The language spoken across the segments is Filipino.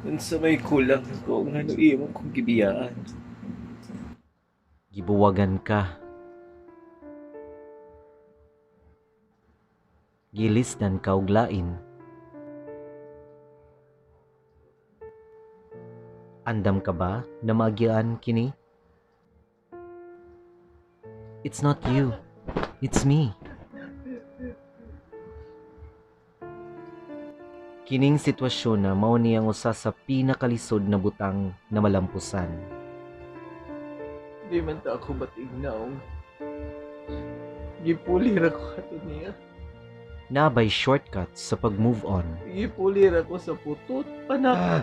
Unsa may kulang ko nga no imo kong gibiyaan. Gibuwagan ka. Gilisdan ka og lain. Andam ka ba na maagyaan kini? It's not you. It's me. Kining sitwasyon na mao niyang usa sa pinakalisod na butang na malampusan. Di man ta ako batignaw. Gipulir ako ato niya. Nabay shortcut sa pag-move on. Gipulir ako sa putot panak.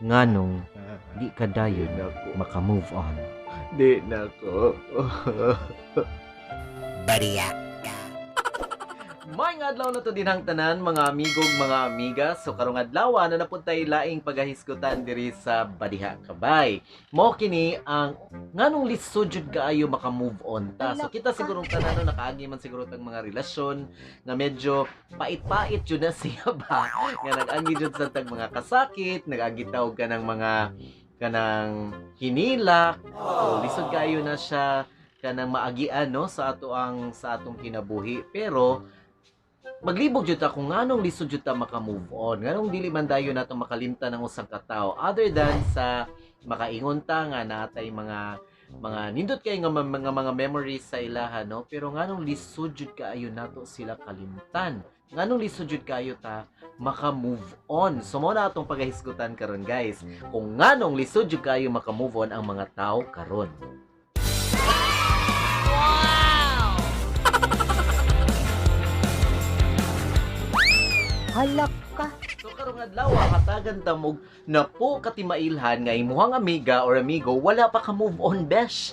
Nganong di ka dayon Di na ako. maka-move on. Di na ko. May adlaw na to dinang tanan mga amigog mga amiga. So karong adlaw na napuntay laing pagahisgutan diri sa Badiha Kabay. Mo kini ang nganong lisod jud kaayo maka-move on ta. So kita sigurong tanan no nakaagi man siguro tang mga relasyon nga medyo pait-pait jud na siya ba. Nga nag-agi jud sa tag mga kasakit, nag-agi tawag ka ng mga kanang hinila. So lisod kaayo na siya kanang maagian no sa atong kinabuhi. Pero maglibog jud ta kung nganong lisod jud ta maka-move on. Nganong dili man dayon nato makalimtan ng usang ka tawo other than sa makaingon ta nga natay mga nindot kay nga mga memories sa ilaha no, pero nganong lisod jud kaayo nato sila kalimtan. Nganong lisod jud kaayo ta maka-move on. So mo na atong pagahisgutan karon guys. Kung nganong lisod jud kaayo maka-move on ang mga tawo karon. Halak ka. So karong adlaw hatagan ta mo na po katimailhan nga imuhang amiga or amigo wala pa ka move on besh.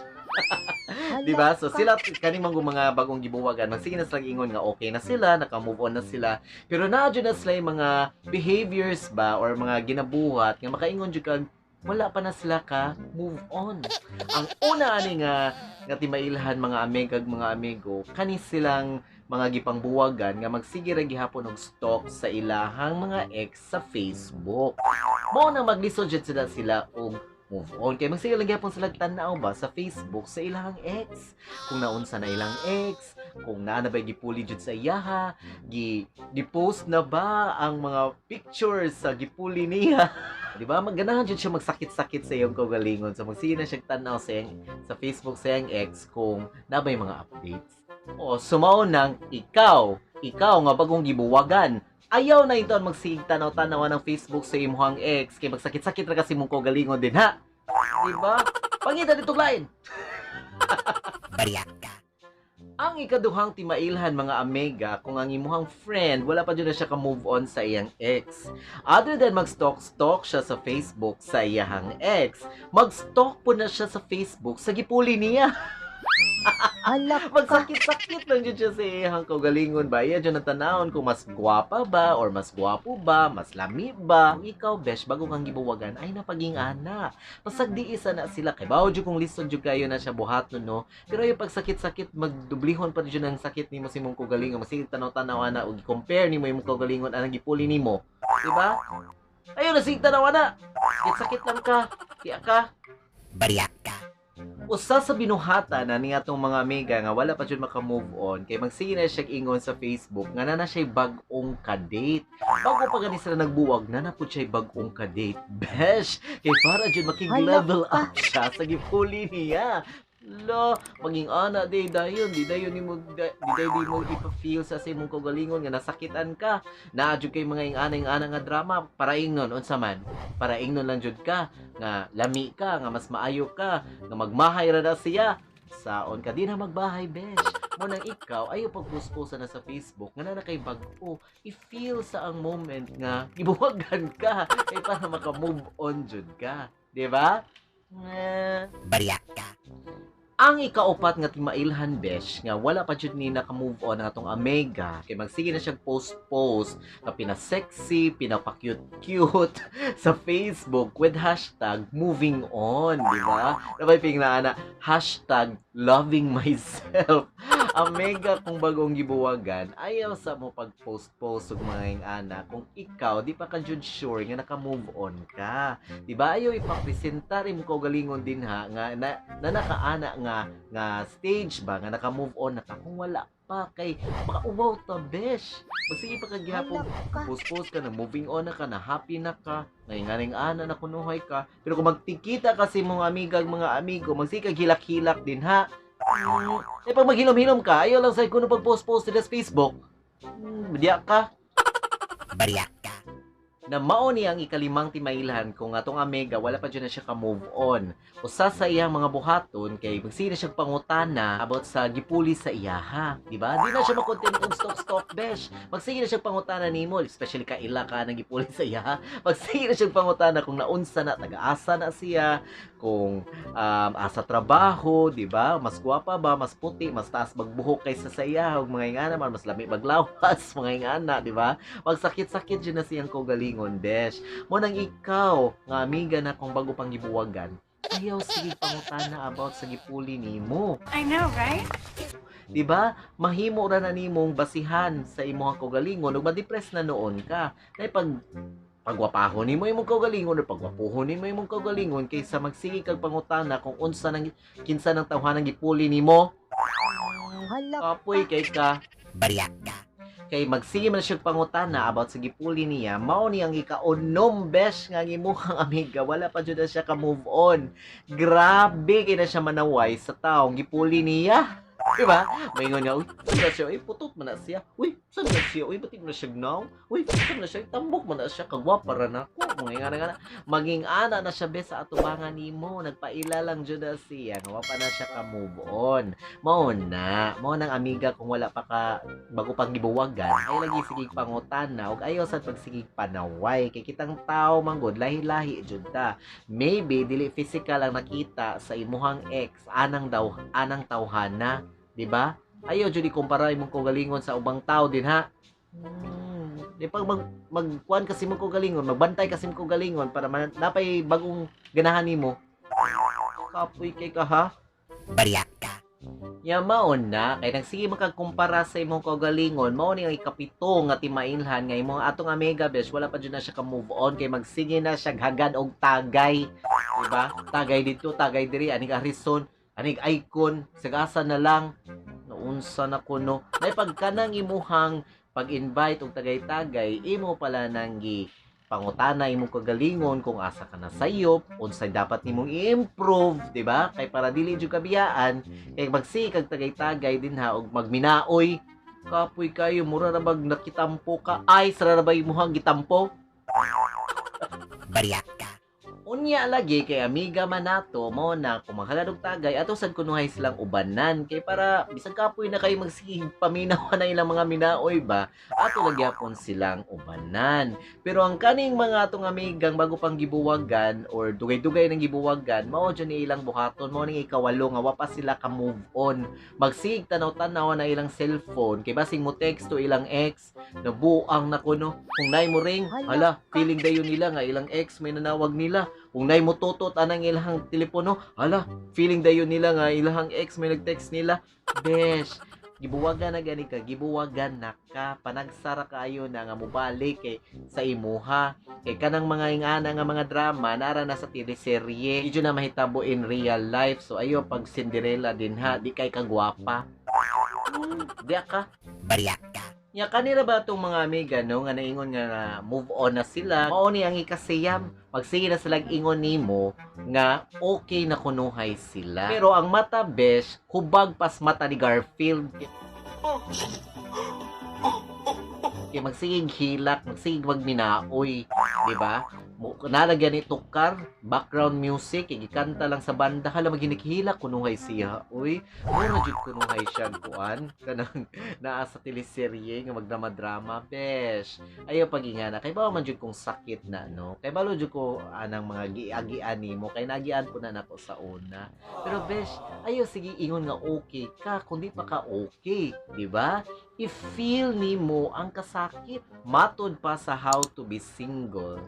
Di ba? So sila kaning mga bagong gibuwagan magsige na sila ingon nga okay na sila, naka-move on na sila. Pero naadyo na sila yung mga behaviors ba or mga ginabuhat nga makaingon jud kag wala pa na sila ka move on. Ang una ani nga timailhan mga amig kag mga amigo kani silang mga gipangbuwagan nga magsige ra gihapon og stalk sa ilahang mga ex sa Facebook. Mao nang maglisod jud sila og move on kay magsige lang gihapon sila tan-aw ba sa Facebook sa ilahang ex. Kung naunsa na ilang ex, kung naa na ba gipuli jud sa iyaha, gi-post na ba ang mga pictures sa gipuli niya. Di ba? Ganahan jud siya magsakit-sakit sa iyong kaugalingon. So magsige na siya tan-aw sa Facebook sa iyang ex kung nabay mga updates. O sumao nang ikaw nga bagong gibuwagan. Ayaw na ito magsig tanaw-tanaw ng Facebook sa imuhang ex kay magsakit-sakit ra kasi mong kaugalingon din ha. Di ba? Pangita dito lain. Ang ikaduhang timailhan mga amiga kung ang imuhang friend wala pa dyan na siya ka-move on sa iyang ex. Other than mag-stalk siya sa Facebook sa iyang ex, mag-stalk po na siya sa Facebook sa gipuli niya. Halak ka. Magsakit-sakit lang dyan siya sa iyang kaugalingon ba? Iya dyan ang tanawon kung mas gwapa ba or mas gwapo ba, mas lami ba. Kung ikaw, besh, bago kang gibuwagan, ay napaging ana. Pasagdi isa na sila. Kay bawo dyan kung lisod dyan kayo na siya buhaton, no? Pero yung pagsakit-sakit, magdublihon pa dyan ang sakit ni mo si mong kaugalingon. Masig tanaw-tanaw na, o compare ni mo yung kaugalingon, anang gipuli ni mo. Diba? Ayun, nasig tanaw na. Sakit lang ka. Tiya ka. Usa sa binuhata na ni atong mga amiga nga wala pa jud maka-move on kay magsige na siya ingon sa Facebook nga na siya bag-ong ka-date. Bago pa gani sila nagbuwag na pud siya bag-ong ka-date. Besh, kay para jud makig-level up siya sa gipuli niya. Lo, maging ana di dayon ni mo ipa-feel sa imong kaugalingon nga nasakitan ka. Naa jud kay mga ing-ana nga drama para ingnon unsa man. Para ingnon lang jud ka nga lami ka nga mas maayo ka nga magmahay ra na siya. Saon ka di na magbahay besh. Mo nang ikaw ayo pagpuspusa na sa Facebook nga na kay bag-o i-feel sa ang moment nga gibuwagan ka kay para maka-move on jud ka. Di ba? Ang ikaupat nga timailhan besh nga wala pa jud ni naka-move on ang atong amiga kay magsige na siyang post nga pina-sexy, pinapa-cute sa Facebook with hashtag moving on, di ba? Nabay ping na #loving myself. Amiga kung bagong gibuwagan, ayaw sa mo pag-post-post ug mga ing ana kung ikaw di pa ka jud sure nga naka-move on ka. Di ba ayaw ipapresentar imo ko galingon din ha nga na nakaana nga stage ba nga naka-move on na ka kung wala pa kay makauwaw ta besh. Magsige pa ka gihapon Hala ka. post-post ka na moving on na ka na happy na ka ngayon ana na kunuhay ka pero kung magtikita kasi mga amiga mga amigo magsige ka hilak-hilak din ha. Eh pag maghilom-hilom ka, ayaw lang sa'yo kung pag-post-post sa Facebook. Diya ka. Bariya. Na mao ni ang ikalimang timailhan kung atong amiga wala pa dyan na siya ka-move on. Usa sa iyang mga buhaton kay magsina siya pangutana about sa gipuli sa iyaha, di ba? Di na siya makontent kung stock besh. Magsige na siya pangutana nimo, especially ka ila ka nang gipuli sa iyaha. Magsige na siya pangutana kung naunsa na taga-asa na siya, kung asa trabaho, di ba? Mas gwapa ba, mas puti, mas taas magbuhok kaysa sa iyaha, ug mga ingana man mas lami maglawas, mga ingana, di ba? Wag sakit-sakit dyan na siyang kogalingon, besh. Mo nang ikaw, nga amiga na kung bago pang gibuwagan, ayaw sige pangutana about sa gipuli nimo. I know, right? Di ba? Mahimo ra na nimong basihan sa imong kogalingon ug ma-depress na noon ka. Dahil pagwapahon nimo imong kaugalingon o pagwapuhon nimo imong kaugalingon kaysa magsige kag pangutana kung unsa nang kinsa nang tawhanang gipuli nimo. Hala Kapoy kay ka. Bariya. Kay magsige man siya pangutana about sa gipuli niya, mao ni ang ikaunom besh nga gimuhang amiga, wala pa jud na siya ka move on. Grabe kay na siya manaway sa taong gipuli niya. Diba? Maingon niya, uy, saan na siya? Uy, putot man na siya. Uy, saan na siya? Uy, ba't na siya gnaw? Uy, saan na siya? Tambok man na siya. Kagwapa ra na ko. Mga nga. Maging ana na siya, bes, sa atubangan ni mo. Nagpaila lang dyan na siya. Nga pa na siya ka-move on. Mao na. Mao nang amiga kung wala pa ka bago pang gibuwagan. Ay lagi sigig pangutan na. Huwag ayaw sa pagsigig panaway. Kay kitang tao manggod. Lahi-lahi dyan ta. Maybe, dili physical ang nakita sa imuhang ex. Anang tawhana. Diba? Ayaw jud ikumpara imong kaugalingon sa ubang tao din ha. Di pag magkuan kasi mo kaugalingon, magbantay kasi mo kaugalingon para napay bagong ganahan nimo. Kapoy kay ka ha. Bariya. Maon na kay nagsige makagkumpara sa imong kaugalingon, mao ni ang ikapito nga timailhan nga imong atong amiga besh wala pa jud na siya ka move on kay magsige na siya hagad og tagay. Diba? Tagay dito, tagay diri aning Harrison. Anig icon, sagasa na lang, naunsa na kuno. Nay pagkanang imuhang pag-invite og tagay-tagay, imo pala nang pangutana imong kagalingon kung asa ka na sayop, unsay dapat nimong i-improve, di ba? Kay para dili jud kabiyaan, kay magsikag tagay-tagay din ha og magminaoy. Kapoy kayo, mura na bag nakitampo ka. Ay, sara na ba imuhang gitampo? Bariya. Unya lagi kay amiga man nato mo na kung maghagadog tagay ato sad kunuhay silang ubanan kay para bisag kapoy na kayo magsige paminaw na ilang mga minaoy ba ato lagyapon silang ubanan. Pero ang kaning mga atong amigang bago pang gibuwagan or dugay-dugay nang gibuwagan mao jud ni ilang buhaton mo ning ikawalo nga wa pa sila ka move on. Magsig tanaw-tanaw na ilang cellphone kay basing mo text to ilang ex nabuang na kuno kung nay mo ring hala feeling dayon nila nga ilang ex may nanawag nila. Kung nay mo tutot anang ilang telepono, hala, feeling dayon nila nga ilang ex may nag-text nila. Besh, gibuwagan na gani ka, gibuwagan na ka, panagsara kayo na nga mubalik kay sa imuha. Kay kanang mga ingana nga mga drama nara na sa teleserye. Di na mahitabo in real life. So ayo pag Cinderella din ha, di kay kagwapa. Di ka. Bariya. Ya kanira ba itong mga amiga no nga naingon nga na move on na sila. Mao ni ang ikasiyam. Magsige na sila ingon nimo nga okay na kunuhay sila. Pero ang mata besh hubag pas mata ni Garfield. Kaya magsigig hilak, magsigig magminaoy, di ba? Nalagyan ni tukar, background music, gikanta lang sa banda, hala maginikihilak kunuhay siya. Uy, mura jud kunuhay siya kuan kanang naa sa teleserye nga magdrama-drama, besh. Ayaw pagingana kay bawa man jud kong sakit na no. Kay balo jud ko anang mga giagian nimo kay nagian po na nako sa una. Pero besh, ayaw sige ingon nga okay ka kundi pa ka okay, di ba? I-feel nimo ang kasakit. Matod pa sa How to be Single.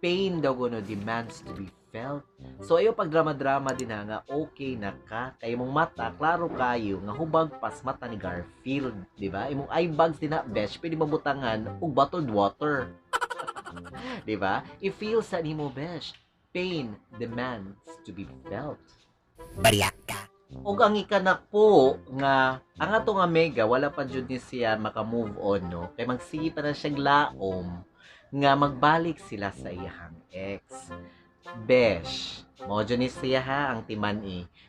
pain daw kuno demands to be felt. So ayo pag drama-drama din ha, nga okay na ka, kay imong mata klaro kayo nga hubag pas mata ni Garfield, di ba? Imong eye bags din na besh, pwede mabutangan og bottled water. Di ba? I-feel sa nimo besh. Pain demands to be felt. Bariyak ka. Og ang ikanak po nga ang ato nga Mega wala pa jud ni siya maka-move on no. Kay magsige pa na siya laom nga magbalik sila sa iyahang ex. Besh, mo jud ni siya ha ang timan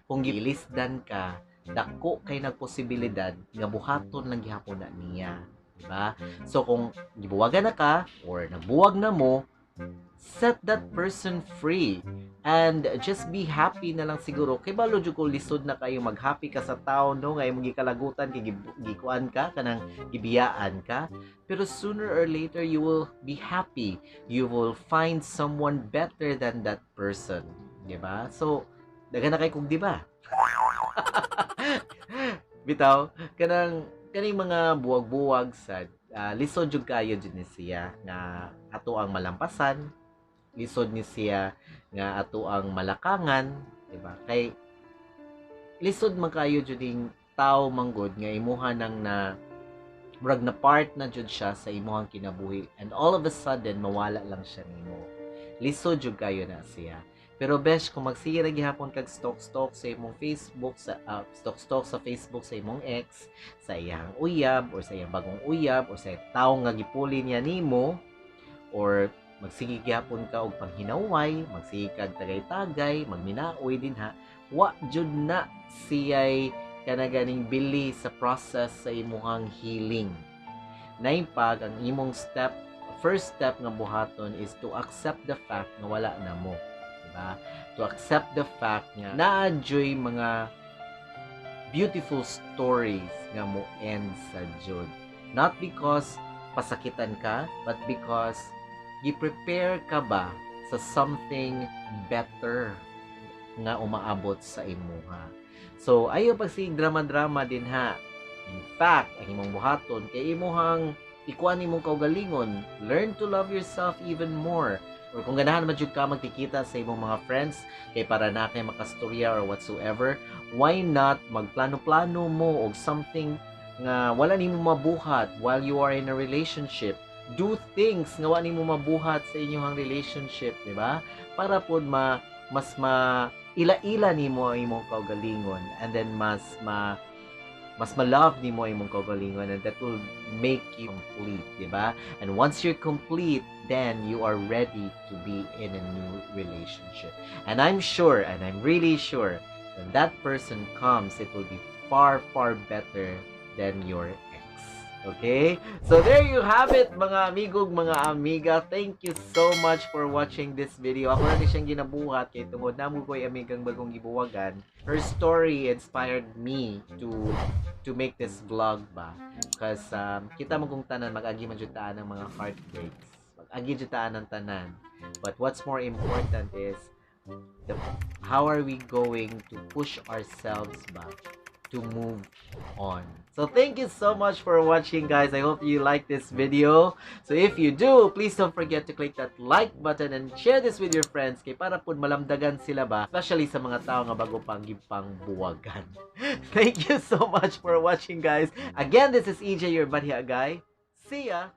kung gilisdan ka, dako kay nagposibilidad nga buhaton lang gihapon na niya, di ba? So kung gibuwagan na ka or nabuwag na mo, set that person free and just be happy na lang siguro. Kay balo jud ko lisod na kayo mag-happy ka sa taon no nga imong gikalagutan kay gikuan ka kanang gibiyaan ka, pero sooner or later you will be happy. You will find someone better than that person, di ba? So daghan na kay kung di ba? Bitaw kaning mga buwag-buwag sa lisod jud kayo jud ni siya nga ato ang malampasan, lisod ni siya nga ato ang malakangan, di ba? Kay lisod man kayo jud ning tao manggod nga imuha nang na murag na part na jud siya sa imuhang kinabuhi and all of a sudden mawala lang siya nimo. Lisod jud kayo na siya. Pero besh, kung magsige ra gihapon kag stalk sa imong Facebook, sa stalk sa Facebook sa imong ex, sa iyang uyab or sa iyang bagong uyab or sa tawo nga gipuli niya nimo, or magsige gihapon ka og panghinaway, magsige kag tagay-tagay, magminaoy din ha, wa jud na siyay kanaganing bili sa process sa imong healing. Naimpag ang imong first step nga buhaton is to accept the fact nga wala na mo. To accept the fact nga na-enjoy mga beautiful stories nga mo end sa jud. Not because pasakitan ka, but because gi-prepare ka ba sa something better nga umaabot sa imuha. So, ayo pagsig drama-drama din ha. In fact, ang imong buhaton kay imuhang ikuan imong kaugalingon, learn to love yourself even more. Or kung ganahan man jud ka magkikita sa imong mga friends kay para na kay makastorya or whatsoever, why not magplano-plano mo og something nga wala nimo mabuhat while you are in a relationship. Do things nga wala nimo mabuhat sa inyong relationship, di ba? Para pod mas ila-ila nimo ang imong kaugalingon and then mas ma-love nimo ang imong kaugalingon, and that will make you complete, di ba? And once you're complete, then you are ready to be in a new relationship. And I'm sure, and I'm really sure, when that person comes, it will be far, far better than your ex. Okay? So there you have it, mga amigog, mga amiga. Thank you so much for watching this video. Ako na siyang ginabuhat kay tungod na mo ko'y amigang bagong gibuwagan. Her story inspired me to make this vlog ba. Because kita mo kung tanan, mag-agi man jutaan ng mga heartbreaks. Mag-agi jutaan ng tanan. But what's more important is how are we going to push ourselves back to move on. So thank you so much for watching, guys. I hope you like this video. So if you do, please don't forget to click that like button and share this with your friends kay para pud malamdagan sila ba, especially sa mga tao nga bago pang buwagan. Thank you so much for watching, guys. Again, this is EJ, your buddy guy. See ya!